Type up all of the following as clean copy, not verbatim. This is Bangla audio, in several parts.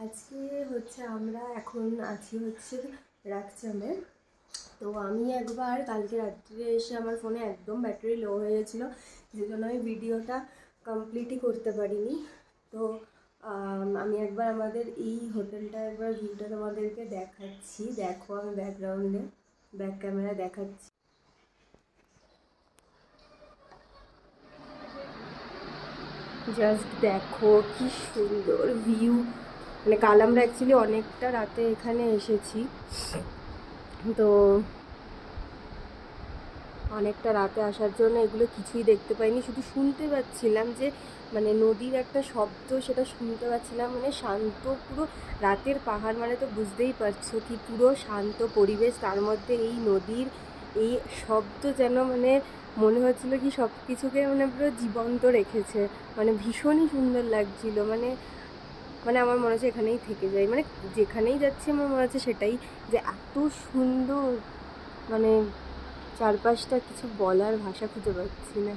আজকে হচ্ছে আমরা এখন আছি হচ্ছে রাকচামে। তো আমি একবার কালকে রাত্রে এসে আমার ফোনে একদম ব্যাটারি লো হয়ে গেছিলো, যে জন্য আমি ভিডিওটা কমপ্লিটই করতে পারিনি। তো আমি একবার আমাদের এই হোটেলটা একবার ভিউটা তোমাদেরকে দেখাচ্ছি। দেখো, আমি ব্যাকগ্রাউন্ডে ব্যাক ক্যামেরা দেখাচ্ছি। জাস্ট দেখো কি সুন্দর ভিউ। মানে কাল আমরা অ্যাকচুয়ালি অনেকটা রাতে এখানে এসেছি, তো অনেকটা রাতে আসার জন্য এগুলো কিছুই দেখতে পাইনি, শুধু শুনতে পাচ্ছিলাম যে মানে নদীর একটা শব্দ, সেটা শুনতে পাচ্ছিলাম। মানে শান্ত, পুরো রাতের পাহাড় মানে তো বুঝতেই পারছো কি পুরো শান্ত পরিবেশ, তার মধ্যে এই নদীর এই শব্দ যেন মানে মনে হচ্ছিল কি সব কিছুকে মানে পুরো জীবন্ত রেখেছে। মানে ভীষণই সুন্দর লাগছিল। মানে মানে আমার মনে হচ্ছে এখানেই থেকে যাই, মানে যেখানেই যাচ্ছি আমার মনে হচ্ছে সেটাই, যে এত সুন্দর। মানে চারপাশটা কিছু বলার ভাষা খুঁজে পাচ্ছি না।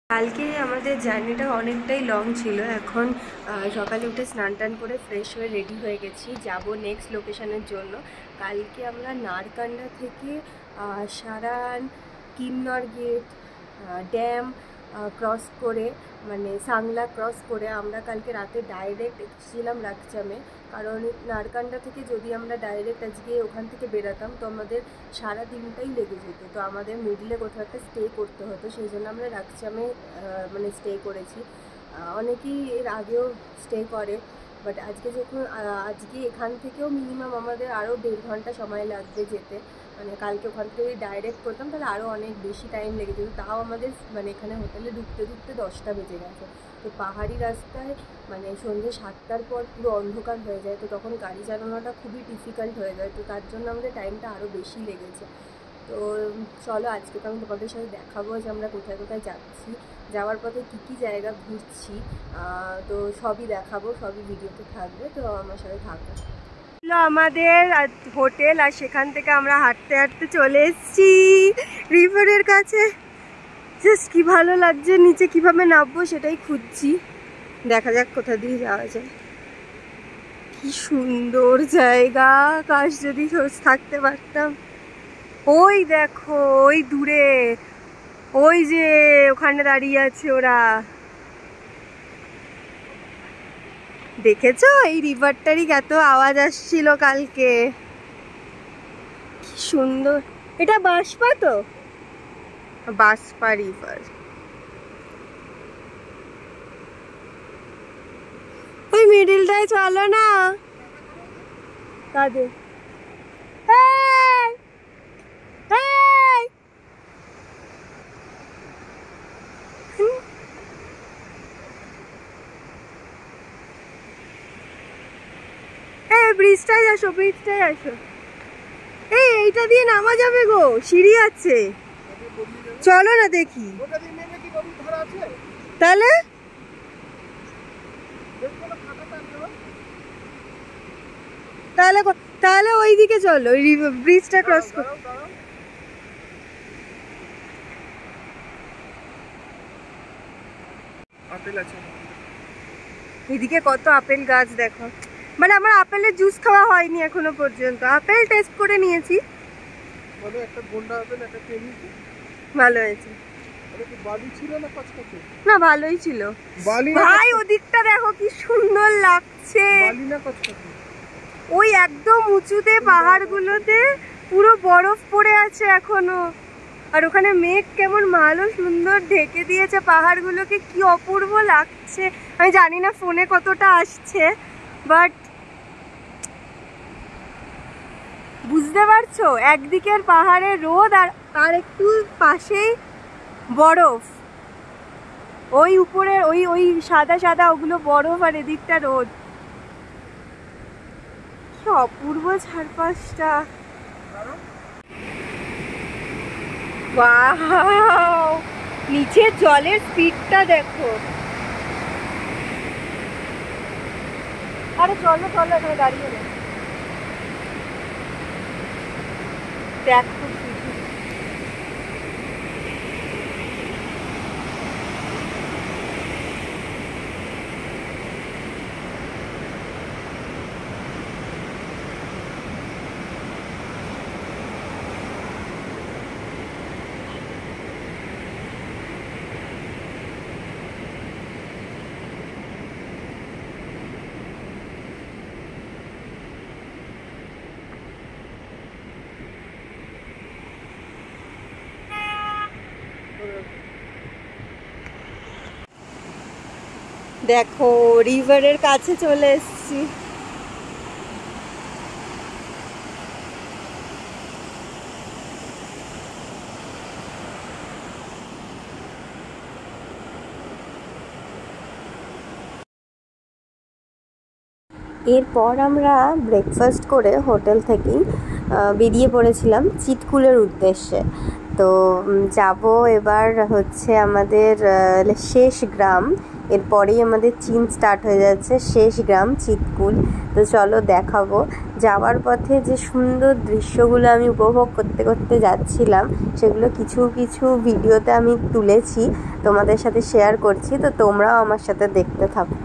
কালকে আমাদের জার্নিটা অনেকটাই লং ছিল। এখন সকালে উঠে স্নান টান করে ফ্রেশ হয়ে রেডি হয়ে গেছি, যাব নেক্সট লোকেশনের জন্য। কালকে আমরা নারকান্ডা থেকে সারান, কিন্নর গেট, ড্যাম ক্রস করে, মানে সাংলা ক্রস করে আমরা কালকে রাতে ডাইরেক্ট এসেছিলাম রাকচামে। কারণ নারকান্ডা থেকে যদি আমরা ডাইরেক্ট আজকে ওখান থেকে বেরাতাম তো আমাদের সারা দিনটাই লেগে যেত, তো আমাদের মিডলে কোথাও একটা স্টে করতে হতো। সেই জন্য আমরা রাকচামে মানে স্টে করেছি। অনেকেই এর আগেও স্টে করে, বাট আজকে যখন আজকে এখান থেকেও মিনিমাম আমাদের আরও 1.5 ঘন্টা সময় লাগবে যেতে। মানে কালকে ওখান থেকে যদি ডাইরেক্ট করতাম তাহলে আরও অনেক বেশি টাইম লেগে যেত, তাও আমাদের মানে এখানে হোটেলে ঢুকতে ঢুকতে 10টা বেজে গেছে। তো পাহাড়ি রাস্তায় মানে সন্ধ্যে 7টার পর পুরো অন্ধকার হয়ে যায়, তো তখন গাড়ি চালানোটা খুবই ডিফিকাল্ট হয়ে যায়, তো তার জন্য আমাদের টাইমটা আরও বেশি লেগেছে। তো চলো আজকে তো আমি তোমাদের সাথে দেখাবো যে আমরা কোথায় কোথায় যাচ্ছি, যাওয়ার পথে কী কী জায়গা ঘুরছি, তো সবই দেখাবো, সবই ভিডিওতে থাকবে, তো আমার সাথে থাকবো। আমাদের হোটেল, আর সেখান থেকে আমরা হাঁটতে হাঁটতে চলে এসেছি রিভারের কাছে। জাস্ট কি ভালো লাগছে, নিচে কিভাবে নামবো সেটাই খুঁজছি। দেখা যাক কোথা দিয়ে যাওয়া যায়। কি সুন্দর জায়গা, কাশ যদি থাকতে পারতাম। ওই দেখো, ওই দূরে, ওই যে ওখানে দাঁড়িয়ে আছে ওরা, দেখেছো? এই রিভারটারই এত আওয়াজ আসছিল কালকে। কি সুন্দর। এটা বাঁশপা, তো বাঁশপা রিভার। ওই মিডিলটায় চলো না। কাদের? ব্রিজটাই আসো, ব্রিজটাই আসো। এইটা দিয়ে নামা যাবে গো, সিঁড়ি আছে, চলো না দেখি। তাহলে তাহলে তাহলে ওইদিকে চলো, ওই ব্রিজটা ক্রস করো। আপেল আছে এদিকে, কত আপেল গাছ দেখো। মানে আমার আপেলের জুস খাওয়া হয়নি এখনো পর্যন্ত, আপেল টেস্ট করে নিয়েছি। একটা গোল্ডা আপেল, একটা কেমিকি, ভালো হয়েছে। না ভালোই ছিল ভাই। ওদিকটা দেখো কি সুন্দর লাগছে, ওই একদম উঁচুতে পাহাড়গুলোতে পুরো বরফ পড়ে আছে এখনো, আর ওখানে মেঘ কেমন ভালো সুন্দর ঢেকে দিয়েছে পাহাড়গুলোকে, কি অপূর্ব লাগছে। আমি জানি না ফোনে কতটা আসছে, বাট বুঝতে পারছো, একদিকের পাহাড়ে রোদ আর একটু পাশেই বরফ, ওই উপরে ওই ওই সাদা সাদা ওগুলো বরফ, আর এদিকটা রোদ। কি অপূর্ব চারপাশটা। ওয়াও, নিচে জলের স্পিডটা দেখো। আরে চলো চলো, এখানে দাঁড়িয়ে নেই, দেখো দেখো রিভারের কাছে চলে এসেছি। এরপর আমরা ব্রেকফাস্ট করে হোটেল থেকেই বেরিয়ে পড়েছিলাম চিৎকুলের উদ্দেশ্যে। তো যাব এবার হচ্ছে আমাদের শেষ গ্রাম, এরপরেই আমাদের চীন স্টার্ট হয়ে যাচ্ছে, শেষ গ্রাম চিৎকুল। তো চলো দেখাবো। যাওয়ার পথে যে সুন্দর দৃশ্যগুলো আমি উপভোগ করতে করতে যাচ্ছিলাম সেগুলো কিছু কিছু ভিডিওতে আমি তুলেছি, তোমাদের সাথে শেয়ার করছি। তো তোমরাও আমার সাথে দেখতে থাকো।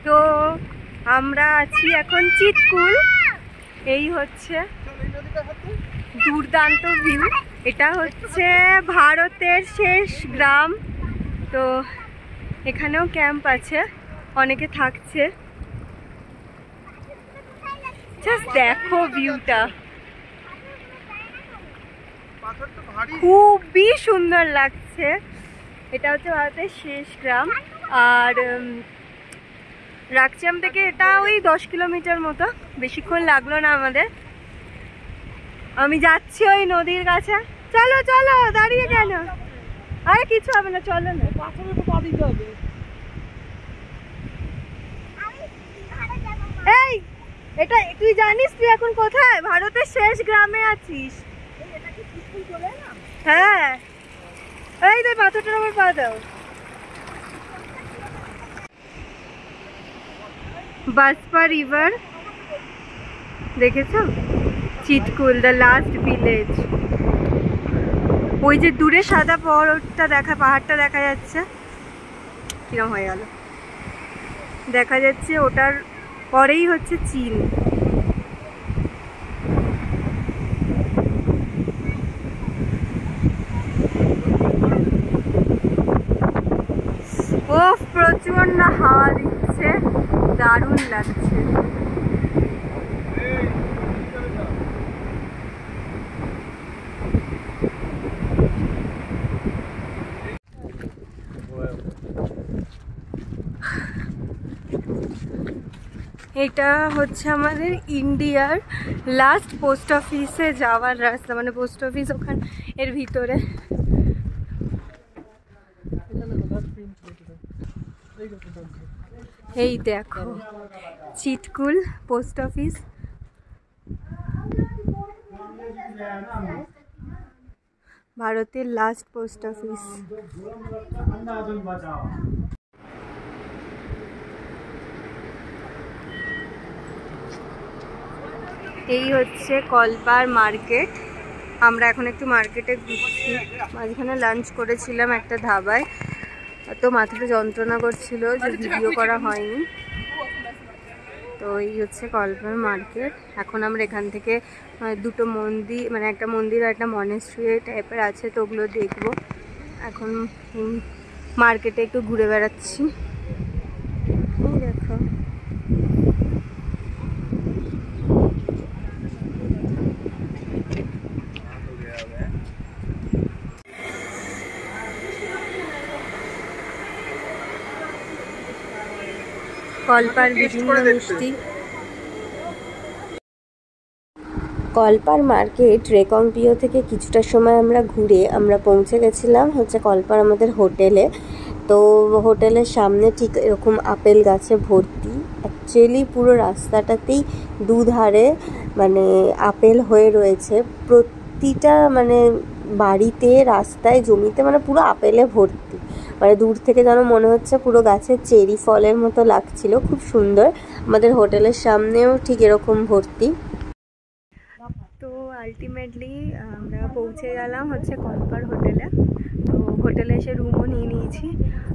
তো আমরা আছি এখন চিৎকুল। এই হচ্ছে দুর্দান্ত ভিউ। এটা হচ্ছে ভারতের শেষ গ্রাম। তো এখানেও ক্যাম্প আছে, অনেকে থাকছে। জাস্ট দেখো ভিউটা, খুবই সুন্দর লাগছে। এটা হচ্ছে ভারতের শেষ গ্রাম। আর রাকচাম থেকে এটা ওই 10 কিলোমিটার মতো, বেশিক্ষণ লাগলো না আমাদের। আমি যাচ্ছি ওই নদীর কাছে। চলো চলো, দাঁড়িয়ে কেন? আরে কিছু হবে না, চলো না। এই এটা তুই জানিস তুই এখন কোথায়? ভারতের শেষ গ্রামে আছিস। হ্যাঁ, এই দেখ পাথরটার উপর পা দাও। বাসপা রিভার দেখেছো? চিৎকুল দ্য লাস্ট ভিলেজ। ওই যে দূরে সাদা পাহাড়টা দেখা যাচ্ছে, কিরম হয়ে গেল দেখা যাচ্ছে, ওটার পরেই হচ্ছে চীন। ও প্রচন্ড হাওয়া দিচ্ছে, দারুণ লাগছে। এটা হচ্ছে আমাদের ইন্ডিয়ার লাস্ট পোস্ট অফিসে যাওয়ার রাস্তা, মানে পোস্ট অফিস ওখান এর ভিতরে। এই দেখো চিটকুল পোস্ট অফিস। ভারতের লাস্ট পোস্ট অফিস। এই হচ্ছে কলপার মার্কেট। আমরা এখন একটু মার্কেটে ঘুরছি। মাঝখানে লাঞ্চ করেছিলাম একটা ধাবায়, তো মাথাটা যন্ত্রণা করছিল যে ভিডিও করা হয়নি। তো এই হচ্ছে কলপার মার্কেট। এখন আমরা এখান থেকে দুটো মন্দির, মানে একটা মন্দির আর একটা মনেস্ট্রি টাইপের আছে, তো ওগুলো দেখবো। এখন মার্কেটে একটু ঘুরে বেড়াচ্ছি। দেখো কলপার বিভিন্ন মিষ্টি। কলপার মার্কেট রেকংপিও থেকে কিছুটা সময় আমরা ঘুরে আমরা পৌঁছে গেছিলাম হচ্ছে কলপার আমাদের হোটেলে। তো হোটেলের সামনে ঠিক এরকম আপেল গাছে ভর্তি। অ্যাকচুয়ালি পুরো রাস্তাটাতেই দুধারে মানে আপেল হয়ে রয়েছে, প্রতিটা মানে বাড়িতে, রাস্তায়, জমিতে, মানে পুরো আপেলে ভর্তি। মানে দূর থেকে যেন মনে হচ্ছে পুরো গাছে চেরি ফলের মতো লাগছিল, খুব সুন্দর। আমাদের হোটেলের সামনেও ঠিক এরকম ভর্তি। তো আলটিমেটলি আমরা পৌঁছে গেলাম হচ্ছে কলপার হোটেলে। তো হোটেলে এসে রুমও নিয়ে নিয়েছি।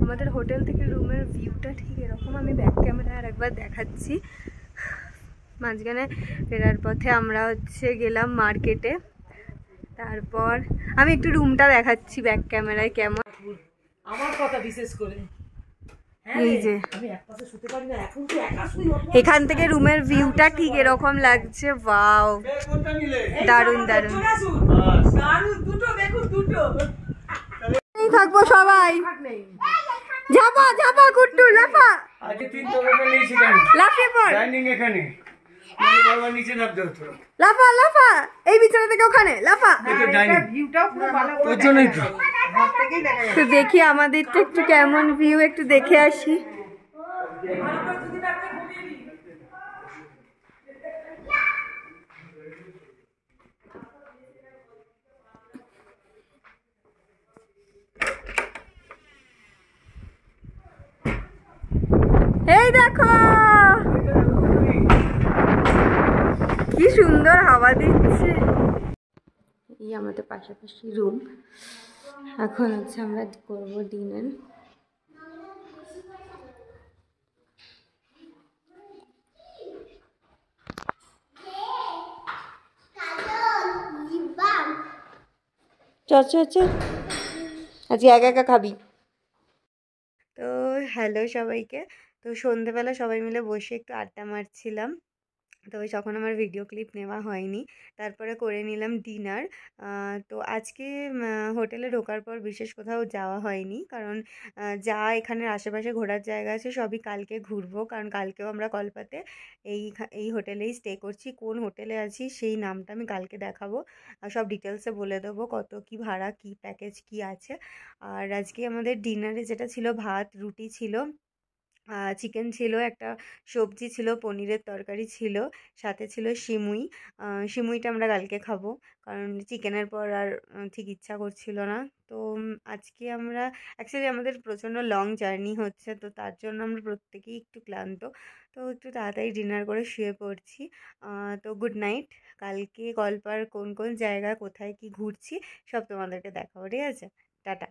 আমাদের হোটেল থেকে রুমের ভিউটা ঠিক এরকম, আমি ব্যাক ক্যামেরায় আরেকবার দেখাচ্ছি। মাঝখানে ফেরার পথে আমরা হচ্ছে গেলাম মার্কেটে, তারপর আমি একটু রুমটা দেখাচ্ছি ব্যাক ক্যামেরায় কেমন। আমার কথা বিশেষ করে এই যে এখান থেকে রুমের ভিউটা ঠিক এরকম লাগছে। ওয়াও, দারুণ দারুণ। থাকবো সবাই, ঝাপা ঝাপা কুট্টু লাফা, লাফিয়ে পড়, লাফা লাফা, এই বিছানা থেকে ওখানে লাফা। তো দেখি আমাদের তো একটু কেমন ভিউ, একটু দেখে আসি। এই দেখো কি সুন্দর হাওয়া দিচ্ছে। এই আমাদের পাশাপাশি রুম। এখন হচ্ছে আমরা করবো ডিনার। চল আজকে একা একা খাবি। তো হ্যালো সবাইকে। তো সন্ধেবেলা সবাই মিলে বসে একটু আড্ডা মারছিলাম, তো তখন আমার ভিডিও ক্লিপ নেওয়া হয়নি। তারপরে করে নিলাম ডিনার। তো আজকে হোটেলে ঢোকার পর বিশেষ কোথাও যাওয়া হয়নি, কারণ যা এখানের আশেপাশে ঘোরার জায়গা আছে সবই কালকে ঘুরবো, কারণ কালকেও আমরা কলপাতে এই হোটেলেই স্টে করছি। কোন হোটেলে আছি সেই নামটা আমি কালকে দেখাবো, সব ডিটেলসে বলে দেবো কত কি ভাড়া, কি প্যাকেজ কি আছে। আর আজকে আমাদের ডিনারে যেটা ছিল, ভাত রুটি ছিল, চিকেন ছিল, একটা সবজি ছিল, পনিরের তরকারি ছিল, সাথে ছিল সিমুই। সিমুইটা আমরা কালকে খাবো, কারণ চিকেনের পর আর ঠিক ইচ্ছা করছিল না। তো আজকে আমরা অ্যাকচুয়ালি আমাদের প্রচণ্ড লং জার্নি হচ্ছে, তো তার জন্য আমরা প্রত্যেকেই একটু ক্লান্ত, তো একটু তাড়াতাড়ি ডিনার করে শুয়ে পড়ছি। তো গুড নাইট। কালকে কলপার কোন কোন জায়গা, কোথায় কি ঘুরছি সব তোমাদেরকে দেখাবো, ঠিক আছে? টাটা।